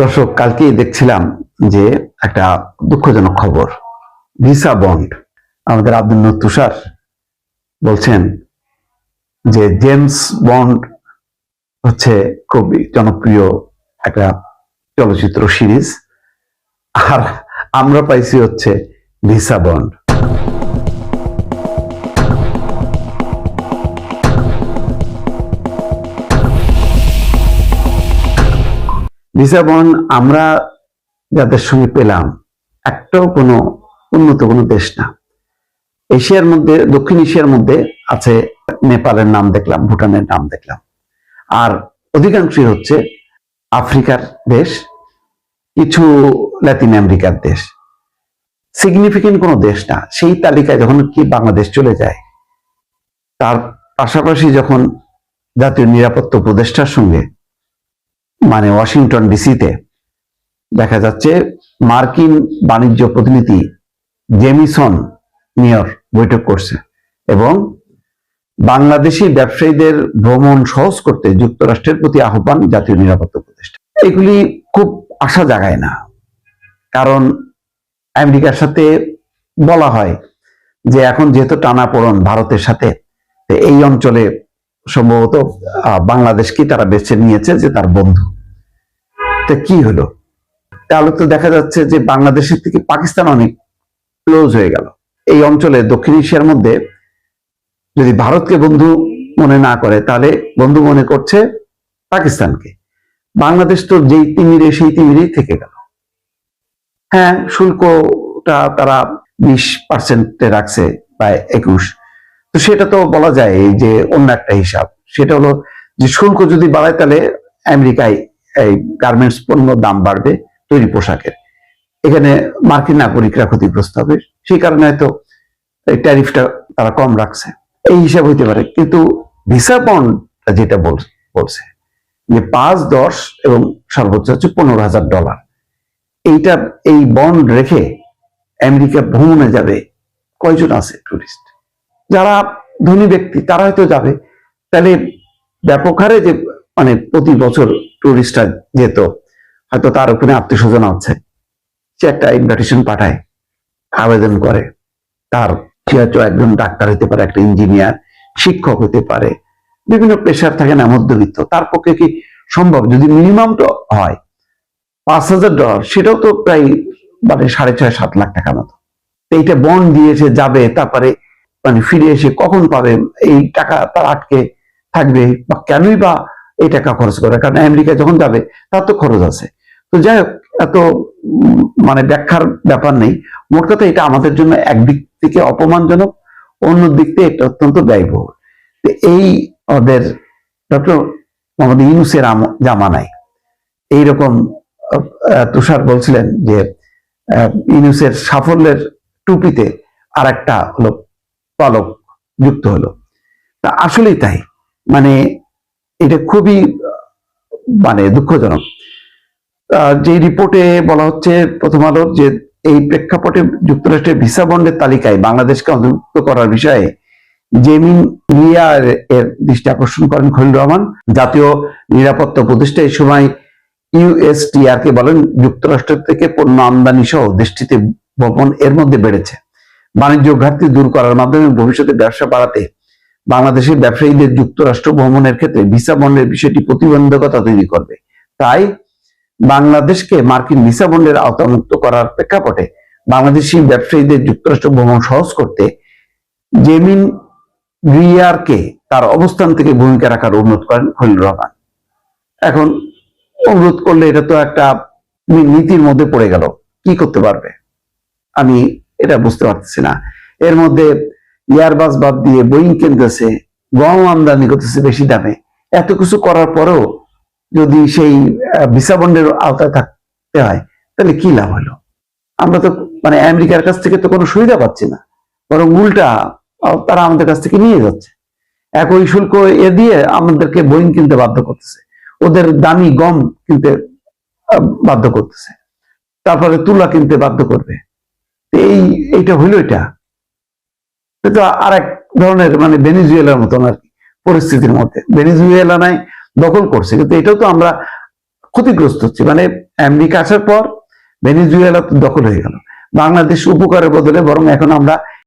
দর্শক, কালকে দেখছিলাম যে একটা দুঃখজনক খবর। ভিসা বন্ড, আমাদের আব্দুল নূর তুষার বলছেন যে জেমস বন্ড হচ্ছে খুবই জনপ্রিয় একটা চলচ্চিত্র সিরিজ, আর আমরা পাইছি হচ্ছে ভিসা বন্ড। ভিসা বন্ড আমরা যাদের সঙ্গে পেলাম, একটাও কোনো উন্নত কোনো দেশ না। এশিয়ার মধ্যে, দক্ষিণ এশিয়ার মধ্যে আছে নেপালের নাম দেখলাম, ভুটানের নাম দেখলাম, আর অধিকাংশই হচ্ছে আফ্রিকার দেশ, কিছু লাতিন আমেরিকার দেশ। সিগনিফিকেন্ট কোনো দেশ না। সেই তালিকায় যখন কি বাংলাদেশ চলে যায়, তার পাশাপাশি যখন জাতীয় নিরাপত্তা উপদেষ্টার সঙ্গে মানে ওয়াশিংটন ডিসিতে দেখা যাচ্ছে মার্কিন বাণিজ্য প্রতিনিধি জেমিসন মেয়র বৈঠক করছে এবং বাংলাদেশি ব্যবসায়ীদের ভ্রমণ সহজ করতে যুক্তরাষ্ট্রের প্রতি আহ্বান জাতীয় নিরাপত্তা উপদেষ্টা। এগুলি খুব আশা জাগায় না, কারণ আমেরিকার সাথে বলা হয় যে এখন যেহেতু টানাপোড়েন ভারতের সাথে, এই অঞ্চলে সম্ভবত বাংলাদেশকে তারা বেছে নিয়েছে যে তার বন্ধু। তো কি হলো? তাহলে তো দেখা যাচ্ছে যে বাংলাদেশের থেকে পাকিস্তান অনেক ক্লোজ হয়ে গেল। এই অঞ্চলে দক্ষিণ এশিয়ার মধ্যে যদি ভারতকে বন্ধু মনে না করে, তাহলে বন্ধু মনে করছে পাকিস্তানকে। বাংলাদেশ তো যেই তিমিরে সেই তিমিরেই থেকে গেল। হ্যাঁ, শুল্কটা তারা 20% রাখছে, প্রায় 21। তো সেটা তো বলা যায় যে অন্য একটা হিসাব। সেটা হলো যে শুল্ক যদি বাড়ায়, তাহলে আমেরিকায় এই গার্মেন্টস পণ্য দাম বাড়বে, তৈরি পোশাকের। এখানে মার্কিন নাগরিকরা ক্ষতিগ্রস্ত হবে, সেই কারণে হয়তো এই ট্যারিফটা তারা কম রাখছে, এই হিসাব হইতে পারে। কিন্তু ভিসা বন্ড যেটা বলছে যে 5, 10 এবং সর্বোচ্চ হচ্ছে $15,000, এইটা, এই বন্ড রেখে আমেরিকা ভ্রমণে যাবে কয়জন আছে টুরিস্ট? যারা ধনী ব্যক্তি তারা হয়তো যাবে। তাহলে ব্যাপক হারে যে মানে প্রতি বছর টুরিস্টরা যেত, হয়তো তার ওখানে আত্মীয় স্বজন আছে, সে একটা ইনভিটেশন পাঠায়, আবেদন করে। তার সে হয়তো একজন ডাক্তার হতে পারে, একটা ইঞ্জিনিয়ার, শিক্ষক হতে পারে, বিভিন্ন পেশার থাকে না, মধ্যবিত্ত। তার পক্ষে কি সম্ভব? যদি মিনিমামটা হয় $5,000, সেটাও তো প্রায় মানে 6.5-7 লাখ টাকা মতো। এইটা বন্ড দিয়ে সে যাবে, তারপরে মানে ফিরে এসে কখন পাবে এই টাকা? তার আটকে থাকবে, বা কেনই বা এই টাকা খরচ করে? কারণ আমেরিকা যখন যাবে তার তো খরচ আছে। তো যাই হোক, এত মানে ব্যাখ্যার ব্যাপার নেই। মোট কথা, এটা আমাদের জন্য একদিক থেকে অপমানজনক, অন্য দিক থেকে এটা অত্যন্ত ব্যয়বহুল। এই ওদের ডক্টর মোহাম্মদ ইউনূসের জামানায় এইরকম তুষার বলছিলেন যে ইউনূসের সাফল্যের টুপিতে আর একটা হলো পলক যুক্ত হলো। তা আসলেই তাই, মানে এটা খুবই মানে দুঃখজনক। যে রিপোর্টে বলা হচ্ছে প্রথম আলোর, যে এই প্রেক্ষাপটে যুক্তরাষ্ট্রের ভিসা বন্ডের তালিকায় বাংলাদেশকে অন্তর্ভুক্ত করার বিষয়ে জেমিন রিয়ার এর দৃষ্টি আকর্ষণ করেন খলিল রহমান, জাতীয় নিরাপত্তা উপদেষ্টা। এই সময় ইউএসটিআর কে বলেন, যুক্তরাষ্ট্র থেকে পণ্য আমদানি সহ দেশটিতে ভ্রমণ এর মধ্যে বেড়েছে। বাণিজ্য ঘাটতি দূর করার মাধ্যমে ভবিষ্যতে ব্যবসা বাড়াতে বাংলাদেশের ব্যবসায়ীদের যুক্তরাষ্ট্র ভ্রমণের ক্ষেত্রে ভিসা বন্ডের বিষয়টি প্রতিবন্ধকতা তৈরি করবে। তাই বাংলাদেশকে মার্কিন ভিসা বন্ডের আওতামুক্ত করার প্রেক্ষাপটে বাংলাদেশি ব্যবসায়ীদের যুক্তরাষ্ট্র ভ্রমণ সহজ করতে জেমিন রিয়ারকে তার অবস্থান থেকে ভূমিকা রাখার অনুরোধ করেন খলিল রহমান। এখন অনুরোধ করলে এটা তো একটা নীতির মধ্যে পড়ে গেল, কি করতে পারবে? আমি এটা বুঝতে পারতেছি না। এর মধ্যে এয়ারবাস বাদ দিয়ে বোয়িং কিনতেছে, গম আমদানি করতেছে বেশি দামে। এত কিছু করার পরেও যদি সেই ভিসা বন্ডের আওতায় থাকতে হয়, তাহলে কি লাভ হলো? আমরা তো মানে আমেরিকার কাছ থেকে তো কোনো সুবিধা পাচ্ছি না, বরং উল্টা তারা আমাদের কাছ থেকে নিয়ে যাচ্ছে। একই শুল্ক দিয়ে আমাদেরকে বোয়িং কিনতে বাধ্য করতেছে, ওদের দামি গম কিনতে বাধ্য করতেছে, তারপরে তুলা কিনতে বাধ্য করবে। এইটা হইলো, এটা আর এক ধরনের মানে ভেনেজুয়েলার মতন আর কি পরিস্থিতির মধ্যে। ভেনেজুয়েলা নাই দখল করছে, কিন্তু এটাও তো আমরা ক্ষতিগ্রস্ত হচ্ছি। মানে আমেরিকা আসার পর ভেনেজুয়েলা তো দখল হয়ে গেল, বাংলাদেশ উপকারের বদলে বরং এখন আমরা